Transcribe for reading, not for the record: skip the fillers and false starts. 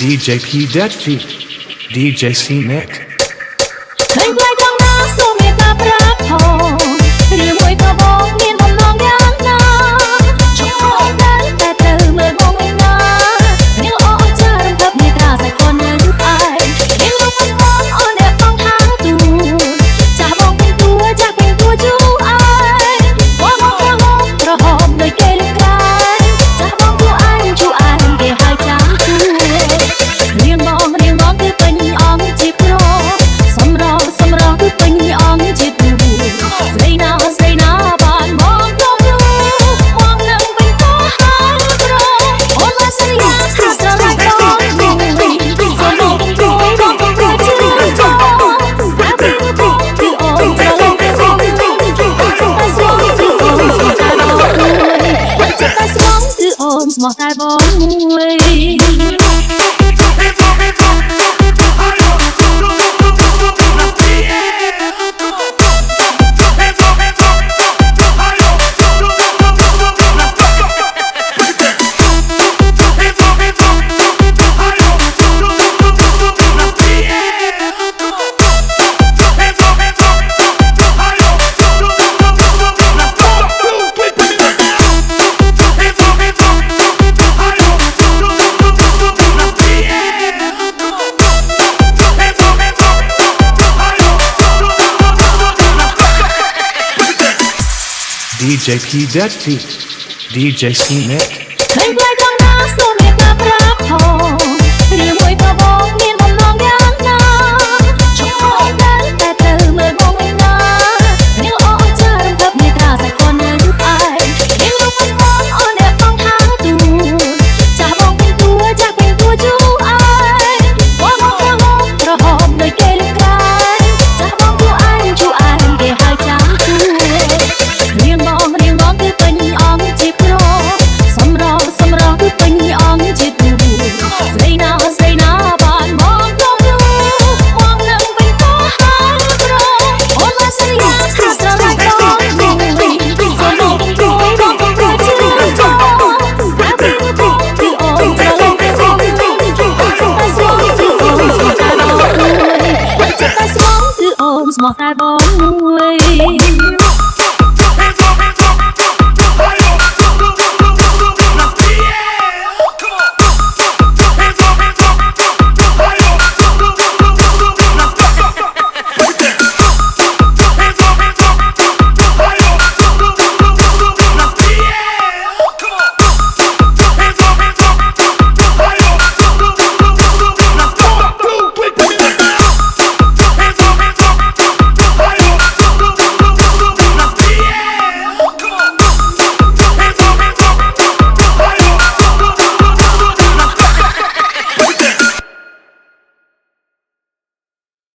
DJ P Dead Feet DJ C Nick ឃើញផ្លៃត្រង់ណាសូមមេត្តាប្រាប់ផងឬមួយក៏បងមានបំណងយ៉ាងណាជុំមកដល់តែទៅមើលបងឯណារៀងអោចារំដាប់មេត្តាសាច់ខននៅយូរឯងរៀងលោកមិនបងអូនអ្នកបងថាទូចាស់បងពេញតួចាស់ពេញតួយូរឯងបងមកក្រហមដូចគេលឹកក្រែងចាស់បងជួឯងគេហៅចាំទូរៀងបងគឺពេញអង្គជាប្រុសសម្រងគឺពេញអង្គជាទូស្រីណាបានមកទៅមកនឹងពេញតោះហើយប្រុសអូនមកស្រីស្រឡាញ់បងសូមបងគួយបងជឿបងតែពីពីអូនស្រឡាញ់បងតែស្រីគឺអូនស្មោះតែបងមួយចិត្តតែស្មោះគឺអូនស្មោះតែបងមួយ DJ P Dead Feet DJ C Nick ឃើញផ្លៃត្រង់ណាសូមមេត្តាប្រាប់ផងឬមួយក៏បងមានបំណងយ៉ាងណាជុំមកដល់តែទៅមើលបងឯណារៀងអោចារំដាប់មេត្តាសាច់ខននៅយូរឯងរៀងលោកមិនបងអូនអ្នកបងថាទូចាស់បងពេញតួចាស់ពេញតួយូរឯងបងមកក្រហមដូចគេលឹកក្រែងចាស់បងជួឯងគេហៅចាំទូរៀងបងគឺពេញអង្គជាប្រុសសម្រងគឺពេញអង្គជាទូស្រីណាបានមកទៅមកនឹងពេញតោះហើយប្រុសអូនមកស្រីស្រឡាញ់បងសូមបងគួយបងជឿបងតែពីពីអូនស្រឡាញ់បងតែស្រីគឺអូនស្មោះតែបងមួយចិត្តតែស្មោះគឺអូនស្មោះតែ